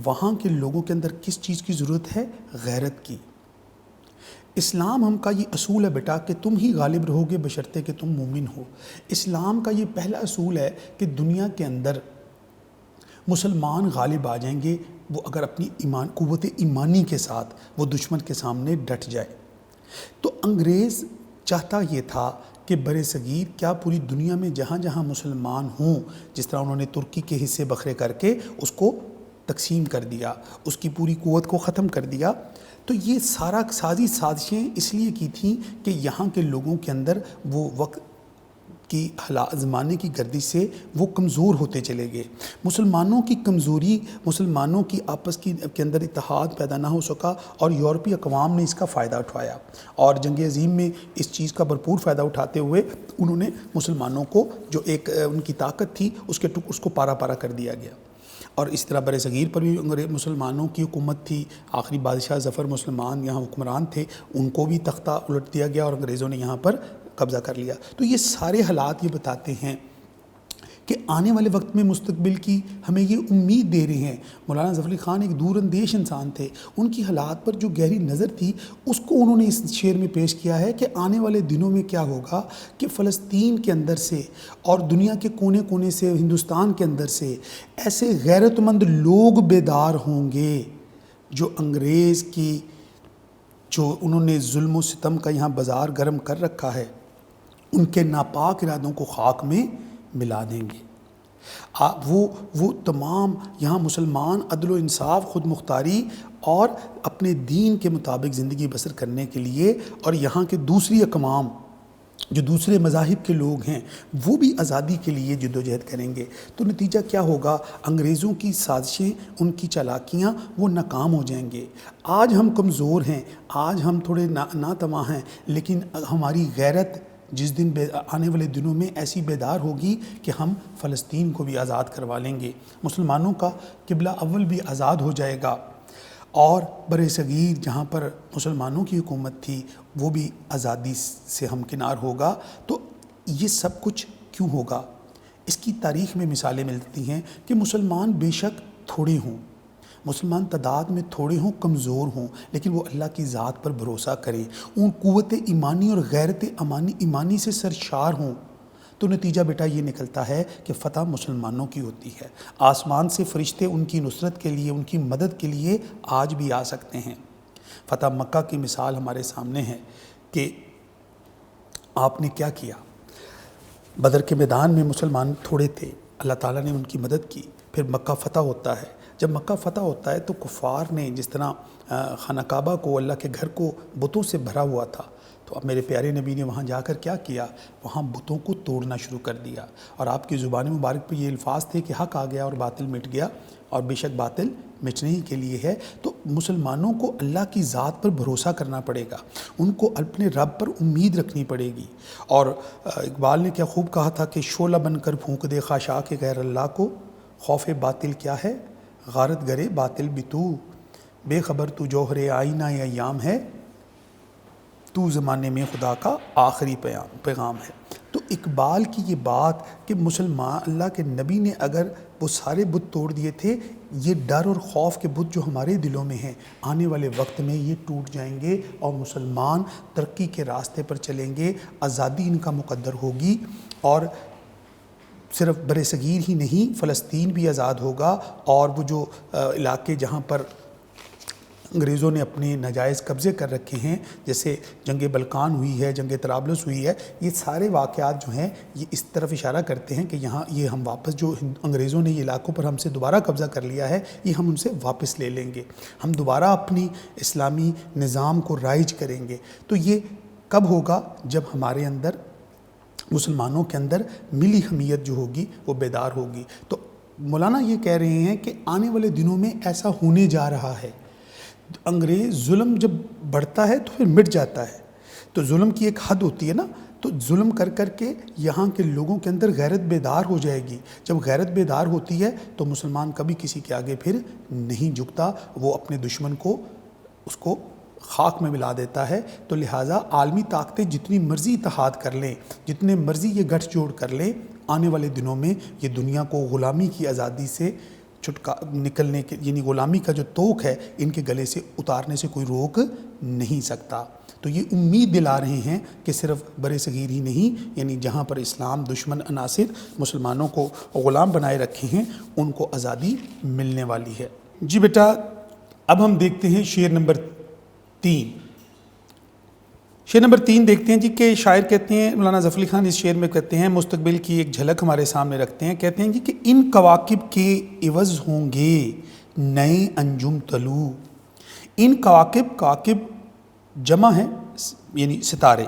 وہاں کے لوگوں کے اندر کس چیز کی ضرورت ہے؟ غیرت کی۔ اسلام ہم کا یہ اصول ہے بیٹا کہ تم ہی غالب رہو گے بشرطے کہ تم مومن ہو۔ اسلام کا یہ پہلا اصول ہے کہ دنیا کے اندر مسلمان غالب آ جائیں گے، وہ اگر اپنی قوت ایمانی کے ساتھ وہ دشمن کے سامنے ڈٹ جائے۔ تو انگریز چاہتا یہ تھا کہ بر صغیر کیا پوری دنیا میں جہاں جہاں مسلمان ہوں، جس طرح انہوں نے ترکی کے حصے بکھرے کر کے اس کو تقسیم کر دیا، اس کی پوری قوت کو ختم کر دیا، تو یہ سارا سازشیں اس لیے کی تھیں کہ یہاں کے لوگوں کے اندر وہ وقت کی زمانے کی گردش سے وہ کمزور ہوتے چلے گئے۔ مسلمانوں کی کمزوری، مسلمانوں کی آپس کے اندر اتحاد پیدا نہ ہو سکا، اور یورپی اقوام نے اس کا فائدہ اٹھایا، اور جنگ عظیم میں اس چیز کا بھرپور فائدہ اٹھاتے ہوئے انہوں نے مسلمانوں کو جو ایک ان کی طاقت تھی اس کو پارا پارا کر دیا گیا۔ اور اس طرح بر صغیر پر بھی مسلمانوں کی حکومت تھی، آخری بادشاہ ظفر مسلمان یہاں حکمران تھے، ان کو بھی تختہ الٹ دیا گیا اور انگریزوں نے یہاں پر قبضہ کر لیا۔ تو یہ سارے حالات یہ بتاتے ہیں کہ آنے والے وقت میں مستقبل کی ہمیں یہ امید دے رہے ہیں۔ مولانا ظفر علی خان ایک دور اندیش انسان تھے، ان کی حالات پر جو گہری نظر تھی اس کو انہوں نے اس شعر میں پیش کیا ہے کہ آنے والے دنوں میں کیا ہوگا کہ فلسطین کے اندر سے اور دنیا کے کونے کونے سے، ہندوستان کے اندر سے ایسے غیرت مند لوگ بیدار ہوں گے جو انگریز کی جو انہوں نے ظلم و ستم کا یہاں بازار گرم کر رکھا ہے، ان کے ناپاک ارادوں کو خاک میں ملا دیں گے۔ وہ تمام یہاں مسلمان عدل و انصاف، خود مختاری اور اپنے دین کے مطابق زندگی بسر کرنے کے لیے، اور یہاں کے دوسری اقوام جو دوسرے مذاہب کے لوگ ہیں وہ بھی آزادی کے لیے جدوجہد کریں گے۔ تو نتیجہ کیا ہوگا؟ انگریزوں کی سازشیں، ان کی چالاکیاں وہ ناکام ہو جائیں گے۔ آج ہم کمزور ہیں، آج ہم تھوڑے ناتواں ہیں، لیکن ہماری غیرت جس دن آنے والے دنوں میں ایسی بیدار ہوگی کہ ہم فلسطین کو بھی آزاد کروا لیں گے، مسلمانوں کا قبلہ اول بھی آزاد ہو جائے گا، اور بر صغیر جہاں پر مسلمانوں کی حکومت تھی وہ بھی آزادی سے ہمکنار ہوگا۔ تو یہ سب کچھ کیوں ہوگا؟ اس کی تاریخ میں مثالیں ملتی ہیں کہ مسلمان بے شک تھوڑے ہوں، مسلمان تعداد میں تھوڑے ہوں، کمزور ہوں، لیکن وہ اللہ کی ذات پر بھروسہ کریں، ان قوت ایمانی اور غیرت ایمانی سے سرشار ہوں، تو نتیجہ بیٹا یہ نکلتا ہے کہ فتح مسلمانوں کی ہوتی ہے۔ آسمان سے فرشتے ان کی نصرت کے لیے، ان کی مدد کے لیے آج بھی آ سکتے ہیں۔ فتح مکہ کی مثال ہمارے سامنے ہے کہ آپ نے کیا کیا۔ بدر کے میدان میں مسلمان تھوڑے تھے، اللہ تعالیٰ نے ان کی مدد کی، پھر مکہ فتح ہوتا ہے۔ جب مکہ فتح ہوتا ہے تو کفار نے جس طرح خانہ کعبہ کو، اللہ کے گھر کو بتوں سے بھرا ہوا تھا، تو اب میرے پیارے نبی نے وہاں جا کر کیا کیا؟ وہاں بتوں کو توڑنا شروع کر دیا، اور آپ کی زبان مبارک پہ یہ الفاظ تھے کہ حق آ گیا اور باطل مٹ گیا، اور بے شک باطل مٹنے ہی کے لیے ہے۔ تو مسلمانوں کو اللہ کی ذات پر بھروسہ کرنا پڑے گا، ان کو اپنے رب پر امید رکھنی پڑے گی۔ اور اقبال نے کیا خوب کہا تھا کہ شعلہ بن کر پھونک دے خاشاک غیر اللہ کو، خوف باطل کیا ہے غارت گرے باطل بھی تو، بے خبر تو جوہر آئینہ ایام ہے، تو زمانے میں خدا کا آخری پیغام ہے۔ تو اقبال کی یہ بات کہ مسلمان اللہ کے نبی نے اگر وہ سارے بت توڑ دیے تھے، یہ ڈر اور خوف کے بت جو ہمارے دلوں میں ہیں، آنے والے وقت میں یہ ٹوٹ جائیں گے اور مسلمان ترقی کے راستے پر چلیں گے، آزادی ان کا مقدر ہوگی، اور صرف بر صغیر ہی نہیں، فلسطین بھی آزاد ہوگا، اور وہ جو علاقے جہاں پر انگریزوں نے اپنے ناجائز قبضے کر رکھے ہیں، جیسے جنگ بلقان ہوئی ہے، جنگ طرابلس ہوئی ہے، یہ سارے واقعات جو ہیں یہ اس طرف اشارہ کرتے ہیں کہ یہاں یہ ہم واپس جو انگریزوں نے یہ علاقوں پر ہم سے دوبارہ قبضہ کر لیا ہے، یہ ہم ان سے واپس لے لیں گے، ہم دوبارہ اپنی اسلامی نظام کو رائج کریں گے۔ تو یہ کب ہوگا؟ جب ہمارے اندر، مسلمانوں کے اندر ملی حمیت جو ہوگی وہ بیدار ہوگی۔ تو مولانا یہ کہہ رہے ہیں کہ آنے والے دنوں میں ایسا ہونے جا رہا ہے۔ انگریز ظلم جب بڑھتا ہے تو پھر مٹ جاتا ہے، تو ظلم کی ایک حد ہوتی ہے نا، تو ظلم کر کر کے یہاں کے لوگوں کے اندر غیرت بیدار ہو جائے گی۔ جب غیرت بیدار ہوتی ہے تو مسلمان کبھی کسی کے آگے پھر نہیں جھکتا، وہ اپنے دشمن کو، اس کو خاک میں ملا دیتا ہے۔ تو لہٰذا عالمی طاقتیں جتنی مرضی اتحاد کر لیں، جتنے مرضی یہ گٹھ جوڑ کر لیں، آنے والے دنوں میں یہ دنیا کو غلامی کی آزادی سے نکلنے کے، یعنی غلامی کا جو توق ہے ان کے گلے سے اتارنے سے کوئی روک نہیں سکتا۔ تو یہ امید دلا رہے ہیں کہ صرف بر صغیر ہی نہیں، یعنی جہاں پر اسلام دشمن عناصر مسلمانوں کو غلام بنائے رکھے ہیں، ان کو آزادی ملنے والی ہے۔ جی بیٹا، اب ہم دیکھتے ہیں شعر نمبر 3۔ شعر نمبر 3 دیکھتے ہیں جی کہ شاعر کہتے ہیں، مولانا ظفر علی خان اس شعر میں کہتے ہیں، مستقبل کی ایک جھلک ہمارے سامنے رکھتے ہیں، کہتے ہیں جی کہ ان کواکب کے عوض ہوں گے نئے انجم طلوع۔ ان کواکب جمع ہے، یعنی ستارے،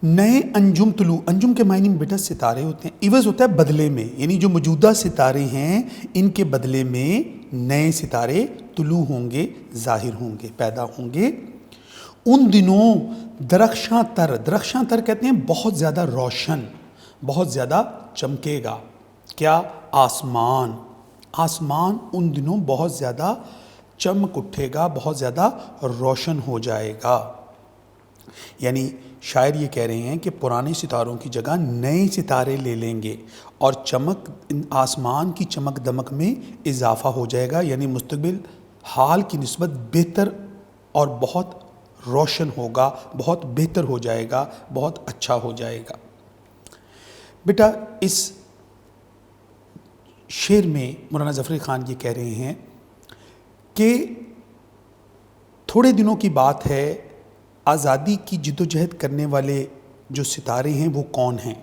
نئے انجم طلوع، انجم کے معنی میں بیٹا ستارے ہوتے ہیں، عوض ہوتا ہے بدلے میں، یعنی جو موجودہ ستارے ہیں ان کے بدلے میں نئے ستارے طلوع ہوں گے، ظاہر ہوں گے، پیدا ہوں گے۔ ان دنوں درخشاں تر کہتے ہیں بہت زیادہ روشن، بہت زیادہ چمکے گا۔ کیا؟ آسمان ان دنوں بہت زیادہ چمک اٹھے گا، بہت زیادہ روشن ہو جائے گا۔ یعنی شاعر یہ کہہ رہے ہیں کہ پرانے ستاروں کی جگہ نئے ستارے لے لیں گے، اور چمک، آسمان کی چمک دمک میں اضافہ ہو جائے گا، یعنی مستقبل حال کی نسبت بہتر اور بہت روشن ہوگا، بہت بہتر ہو جائے گا، بہت اچھا ہو جائے گا۔ بیٹا اس شعر میں مولانا ظفر علی خان یہ کہہ رہے ہیں کہ تھوڑے دنوں کی بات ہے، آزادی کی جدوجہد کرنے والے جو ستارے ہیں وہ کون ہیں؟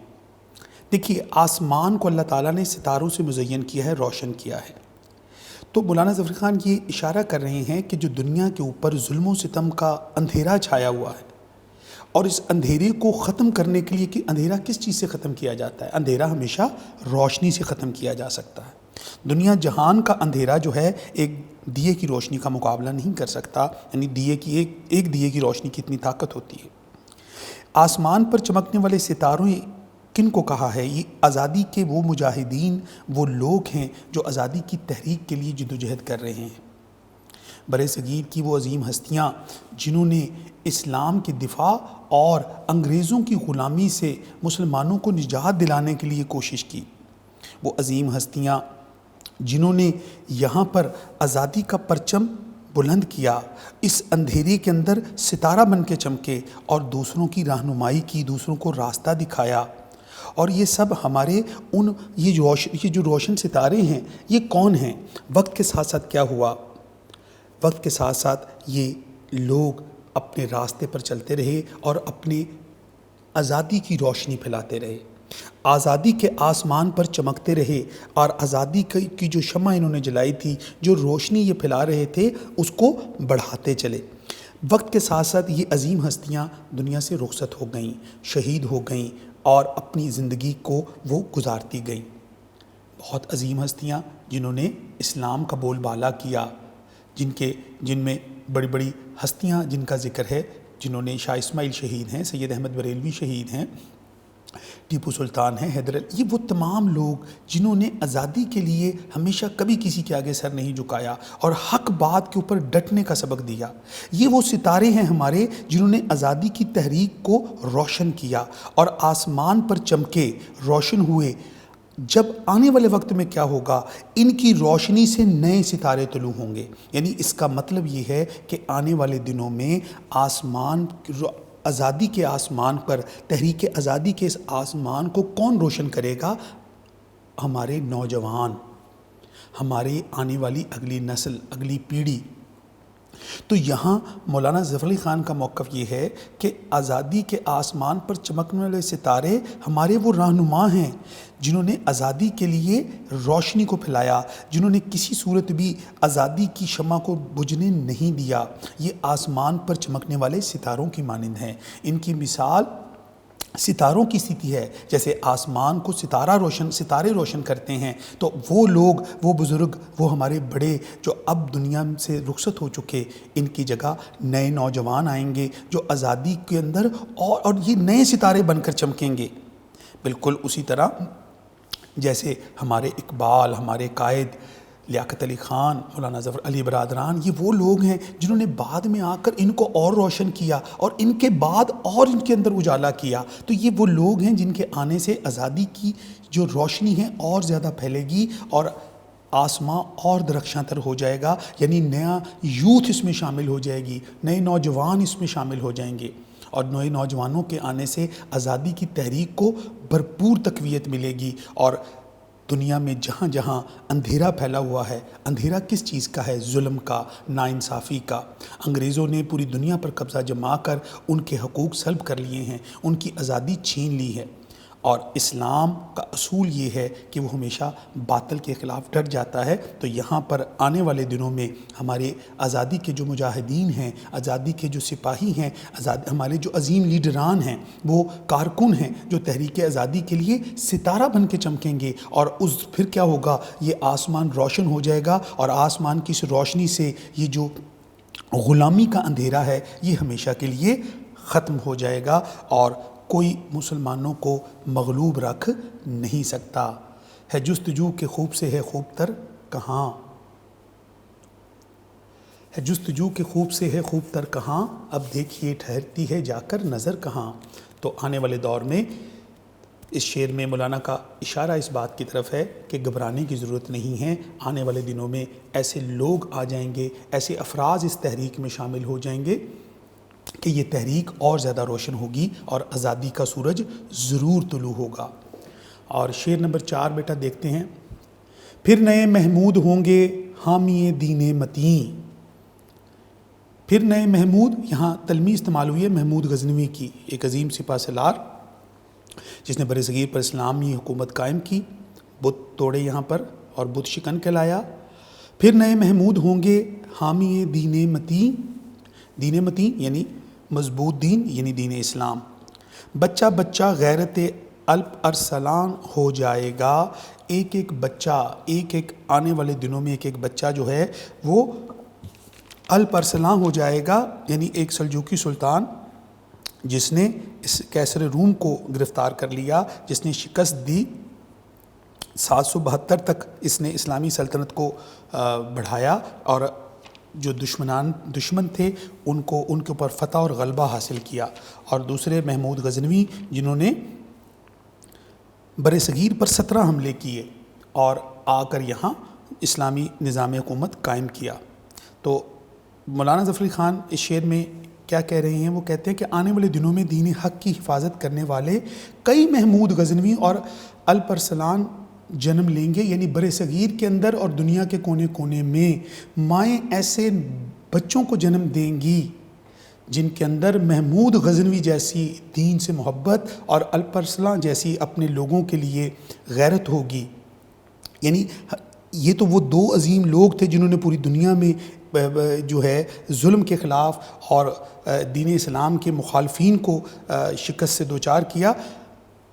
دیکھیے، آسمان کو اللہ تعالیٰ نے ستاروں سے مزین کیا ہے، روشن کیا ہے۔ تو مولانا ظفر خان یہ اشارہ کر رہے ہیں کہ جو دنیا کے اوپر ظلم و ستم کا اندھیرا چھایا ہوا ہے، اور اس اندھیرے کو ختم کرنے کے لیے، کہ اندھیرا کس چیز سے ختم کیا جاتا ہے؟ اندھیرا ہمیشہ روشنی سے ختم کیا جا سکتا ہے۔ دنیا جہان کا اندھیرا جو ہے ایک دیے کی روشنی کا مقابلہ نہیں کر سکتا، یعنی دیے کی ایک دیے کی روشنی کی اتنی طاقت ہوتی ہے۔ آسمان پر چمکنے والے ستاروں کن کو کہا ہے؟ یہ آزادی کے وہ مجاہدین، وہ لوگ ہیں جو آزادی کی تحریک کے لیے جدوجہد کر رہے ہیں۔ برِ صغیر کی وہ عظیم ہستیاں جنہوں نے اسلام کے دفاع اور انگریزوں کی غلامی سے مسلمانوں کو نجات دلانے کے لیے کوشش کی، وہ عظیم ہستیاں جنہوں نے یہاں پر آزادی کا پرچم بلند کیا، اس اندھیرے کے اندر ستارہ بن کے چمکے اور دوسروں کی رہنمائی کی، دوسروں کو راستہ دکھایا۔ اور یہ سب ہمارے یہ جو روشن ستارے ہیں، یہ کون ہیں؟ وقت کے ساتھ ساتھ کیا ہوا؟ وقت کے ساتھ ساتھ یہ لوگ اپنے راستے پر چلتے رہے اور اپنی آزادی کی روشنی پھیلاتے رہے، آزادی کے آسمان پر چمکتے رہے، اور آزادی کی جو شمع انہوں نے جلائی تھی، جو روشنی یہ پھیلا رہے تھے، اس کو بڑھاتے چلے۔ وقت کے ساتھ ساتھ یہ عظیم ہستیاں دنیا سے رخصت ہو گئیں، شہید ہو گئیں، اور اپنی زندگی کو وہ گزارتی گئیں۔ بہت عظیم ہستیاں جنہوں نے اسلام کا بول بالا کیا، جن میں بڑی بڑی ہستیاں جن کا ذکر ہے، جنہوں نے شاہ اسماعیل شہید ہیں، سید احمد بریلوی شہید ہیں، ٹیپو سلطان ہیں، حیدر علی، یہ وہ تمام لوگ جنہوں نے آزادی کے لیے ہمیشہ کبھی کسی کے آگے سر نہیں جھکایا اور حق بات کے اوپر ڈٹنے کا سبق دیا۔ یہ وہ ستارے ہیں ہمارے جنہوں نے آزادی کی تحریک کو روشن کیا اور آسمان پر چمکے، روشن ہوئے۔ جب آنے والے وقت میں کیا ہوگا؟ ان کی روشنی سے نئے ستارے طلوع ہوں گے۔ یعنی اس کا مطلب یہ ہے کہ آنے والے دنوں میں آزادی کے آسمان پر، تحریک آزادی کے اس آسمان کو کون روشن کرے گا؟ ہمارے نوجوان، ہمارے آنے والی اگلی نسل، اگلی پیڑھی۔ تو یہاں مولانا ظفر علی خان کا موقف یہ ہے کہ آزادی کے آسمان پر چمکنے والے ستارے ہمارے وہ رہنما ہیں جنہوں نے آزادی کے لیے روشنی کو پھیلایا، جنہوں نے کسی صورت بھی آزادی کی شمع کو بجھنے نہیں دیا۔ یہ آسمان پر چمکنے والے ستاروں کی مانند ہیں۔ ان کی مثال ستاروں کی ستھی ہے، جیسے آسمان کو ستارے روشن کرتے ہیں، تو وہ لوگ، وہ بزرگ، وہ ہمارے بڑے جو اب دنیا سے رخصت ہو چکے، ان کی جگہ نئے نوجوان آئیں گے جو آزادی کے اندر اور یہ نئے ستارے بن کر چمکیں گے۔ بالکل اسی طرح جیسے ہمارے اقبال، ہمارے قائد لیاقت علی خان، مولانا ظفر علی برادران، یہ وہ لوگ ہیں جنہوں نے بعد میں آ کر ان کو اور روشن کیا اور ان کے بعد اور ان کے اندر اجالا کیا۔ تو یہ وہ لوگ ہیں جن کے آنے سے آزادی کی جو روشنی ہے اور زیادہ پھیلے گی اور آسماں اور درخشاں تر ہو جائے گا، یعنی نیا یوتھ اس میں شامل ہو جائے گی، نئے نوجوان اس میں شامل ہو جائیں گے، اور نئے نوجوانوں کے آنے سے آزادی کی تحریک کو بھرپور تقویت ملے گی۔ اور دنیا میں جہاں جہاں اندھیرا پھیلا ہوا ہے، اندھیرا کس چیز کا ہے؟ ظلم کا، ناانصافی کا۔ انگریزوں نے پوری دنیا پر قبضہ جما کر ان کے حقوق سلب کر لیے ہیں، ان کی آزادی چھین لی ہے، اور اسلام کا اصول یہ ہے کہ وہ ہمیشہ باطل کے خلاف ڈٹ جاتا ہے۔ تو یہاں پر آنے والے دنوں میں ہمارے آزادی کے جو مجاہدین ہیں، آزادی کے جو سپاہی ہیں، ہمارے جو عظیم لیڈران ہیں، وہ کارکن ہیں جو تحریک آزادی کے لیے ستارہ بن کے چمکیں گے، اور پھر کیا ہوگا؟ یہ آسمان روشن ہو جائے گا، اور آسمان کی اس روشنی سے یہ جو غلامی کا اندھیرا ہے یہ ہمیشہ کے لیے ختم ہو جائے گا، اور کوئی مسلمانوں کو مغلوب رکھ نہیں سکتا۔ ہے جستجو کے خوب سے ہے خوب تر کہاں، ہے جستجو کے خوب سے ہے خوب تر کہاں، اب دیکھیے ٹھہرتی ہے جا کر نظر کہاں۔ تو آنے والے دور میں اس شعر میں مولانا کا اشارہ اس بات کی طرف ہے کہ گھبرانے کی ضرورت نہیں ہے۔ آنے والے دنوں میں ایسے لوگ آ جائیں گے، ایسے افراد اس تحریک میں شامل ہو جائیں گے کہ یہ تحریک اور زیادہ روشن ہوگی اور آزادی کا سورج ضرور طلوع ہوگا۔ اور شعر نمبر 4 بیٹا دیکھتے ہیں۔ پھر نئے محمود ہوں گے حامی دین متین۔ پھر نئے محمود، یہاں تلمیذ استعمال ہوئی ہے محمود غزنوی کی، ایک عظیم سپہ سالار جس نے برصغیر پر اسلامی حکومت قائم کی، بت توڑے یہاں پر اور بت شکن کہلایا۔ پھر نئے محمود ہوں گے حامی دین متین، دین متین یعنی مضبوط دین، یعنی دین اسلام۔ بچہ بچہ غیرت الپ ارسلان ہو جائے گا، ایک ایک بچہ، ایک ایک آنے والے دنوں میں ایک ایک بچہ جو ہے وہ الپ ارسلان ہو جائے گا، یعنی ایک سلجوقی سلطان جس نے اس کیسر روم کو گرفتار کر لیا، جس نے شکست دی۔ 772 تک اس نے اسلامی سلطنت کو بڑھایا اور جو دشمن تھے ان کے اوپر فتح اور غلبہ حاصل کیا۔ اور دوسرے محمود غزنوی جنہوں نے بر صغیر پر 17 حملے کیے اور آ کر یہاں اسلامی نظام حکومت قائم کیا۔ تو مولانا ظفر علی خان اس شعر میں کیا کہہ رہے ہیں؟ وہ کہتے ہیں کہ آنے والے دنوں میں دین حق کی حفاظت کرنے والے کئی محمود غزنوی اور الپرسلان جنم لیں گے، یعنی بر صغیر کے اندر اور دنیا کے کونے کونے میں مائیں ایسے بچوں کو جنم دیں گی جن کے اندر محمود غزنوی جیسی دین سے محبت اور الپرسلان جیسی اپنے لوگوں کے لیے غیرت ہوگی۔ یعنی یہ تو وہ دو عظیم لوگ تھے جنہوں نے پوری دنیا میں جو ہے ظلم کے خلاف اور دین اسلام کے مخالفین کو شکست سے دوچار کیا۔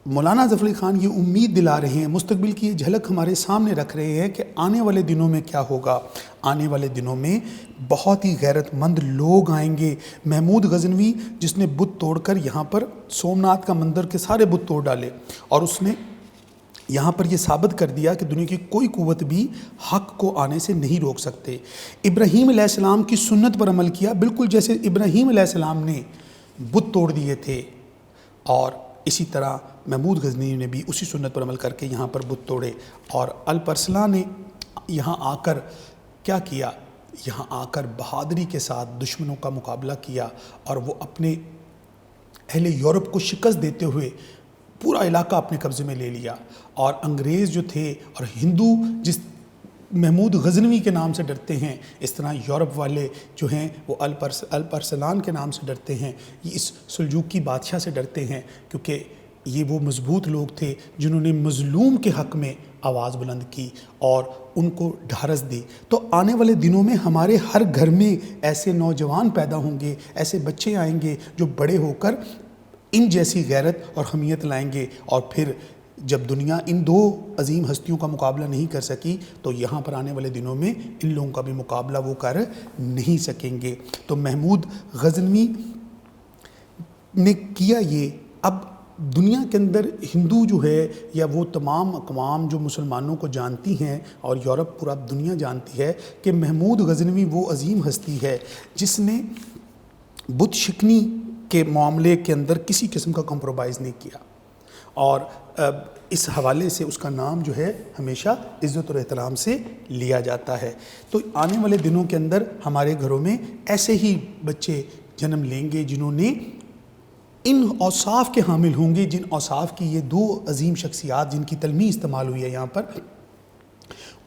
مولانا ظفر علی خان یہ امید دلا رہے ہیں، مستقبل کی یہ جھلک ہمارے سامنے رکھ رہے ہیں کہ آنے والے دنوں میں کیا ہوگا۔ آنے والے دنوں میں بہت ہی غیرت مند لوگ آئیں گے۔ محمود غزنوی جس نے بت توڑ کر یہاں پر سومناتھ کا مندر کے سارے بت توڑ ڈالے اور اس نے یہاں پر یہ ثابت کر دیا کہ دنیا کی کوئی قوت بھی حق کو آنے سے نہیں روک سکتے۔ ابراہیم علیہ السلام کی سنت پر عمل کیا، بالکل جیسے ابراہیم علیہ السلام نے بت توڑ دیے تھے، اور اسی طرح محمود غزنوی نے بھی اسی سنت پر عمل کر کے یہاں پر بت توڑے۔ اور الپرسلا نے یہاں آ کر کیا کیا؟ یہاں آ کر بہادری کے ساتھ دشمنوں کا مقابلہ کیا اور وہ اپنے اہل یورپ کو شکست دیتے ہوئے پورا علاقہ اپنے قبضے میں لے لیا۔ اور انگریز جو تھے اور ہندو جس محمود غزنوی کے نام سے ڈرتے ہیں، اس طرح یورپ والے جو ہیں وہ الپرسلان کے نام سے ڈرتے ہیں، یہ اس سلجوقی بادشاہ سے ڈرتے ہیں، کیونکہ یہ وہ مضبوط لوگ تھے جنہوں نے مظلوم کے حق میں آواز بلند کی اور ان کو ڈھارس دی۔ تو آنے والے دنوں میں ہمارے ہر گھر میں ایسے نوجوان پیدا ہوں گے، ایسے بچے آئیں گے جو بڑے ہو کر ان جیسی غیرت اور حمیت لائیں گے، اور پھر جب دنیا ان دو عظیم ہستیوں کا مقابلہ نہیں کر سکی تو یہاں پر آنے والے دنوں میں ان لوگوں کا بھی مقابلہ وہ کر نہیں سکیں گے۔ تو محمود غزنوی نے کیا یہ۔ اب دنیا کے اندر ہندو جو ہے یا وہ تمام اقوام جو مسلمانوں کو جانتی ہیں اور یورپ پورا دنیا جانتی ہے کہ محمود غزنوی وہ عظیم ہستی ہے جس نے بت شکنی کے معاملے کے اندر کسی قسم کا کمپرومائز نہیں کیا، اور اس حوالے سے اس کا نام جو ہے ہمیشہ عزت اور احترام سے لیا جاتا ہے۔ تو آنے والے دنوں کے اندر ہمارے گھروں میں ایسے ہی بچے جنم لیں گے جنہوں نے ان اوصاف کے حامل ہوں گے، جن اوصاف کی یہ دو عظیم شخصیات جن کی تلمیح استعمال ہوئی ہے یہاں پر،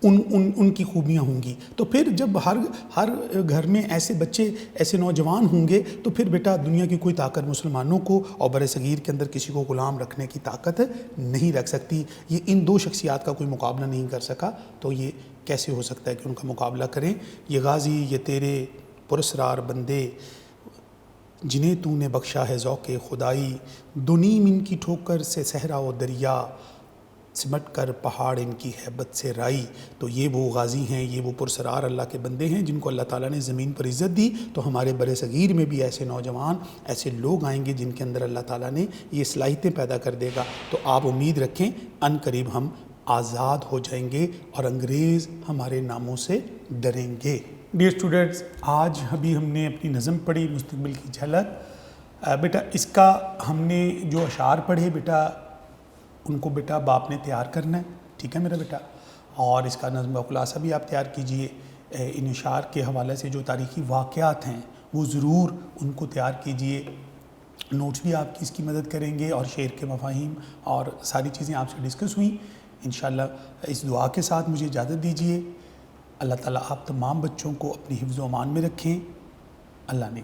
ان کی خوبیاں ہوں گی۔ تو پھر جب ہر گھر میں ایسے بچے، ایسے نوجوان ہوں گے تو پھر بیٹا دنیا کی کوئی طاقت مسلمانوں کو اور بر صغیر کے اندر کسی کو غلام رکھنے کی طاقت نہیں رکھ سکتی۔ یہ ان دو شخصیات کا کوئی مقابلہ نہیں کر سکا، تو یہ کیسے ہو سکتا ہے کہ ان کا مقابلہ کریں؟ یہ غازی، یہ تیرے پراسرار بندے جنہیں تو نے بخشا ہے ذوق خدائی، دو نیم ان کی ٹھوکر سے صحرا و دریا، سمٹ کر پہاڑ ان کی ہیبت سے رائی۔ تو یہ وہ غازی ہیں، یہ وہ پرسرار اللہ کے بندے ہیں جن کو اللہ تعالیٰ نے زمین پر عزت دی۔ تو ہمارے بر صغیر میں بھی ایسے نوجوان، ایسے لوگ آئیں گے جن کے اندر اللہ تعالیٰ نے یہ صلاحیتیں پیدا کر دے گا۔ تو آپ امید رکھیں ان قریب ہم آزاد ہو جائیں گے اور انگریز ہمارے ناموں سے ڈریں گے۔ ڈیئر اسٹوڈنٹس، آج ابھی ہم نے اپنی نظم پڑھی مستقبل کی جھلک۔ بیٹا اس کا ہم نے جو اشعار پڑھے بیٹا ان کو بیٹا باپ نے تیار کرنا ہے، ٹھیک ہے میرا بیٹا، اور اس کا نظم و خلاصہ بھی آپ تیار کیجئے۔ ان اشعار کے حوالے سے جو تاریخی واقعات ہیں وہ ضرور ان کو تیار کیجئے۔ نوٹس بھی آپ کی اس کی مدد کریں گے اور شعر کے مفاہیم اور ساری چیزیں آپ سے ڈسکس ہوئیں۔ انشاءاللہ اس دعا کے ساتھ مجھے اجازت دیجئے۔ اللہ تعالیٰ آپ تمام بچوں کو اپنی حفظ و امان میں رکھیں۔ اللہ نے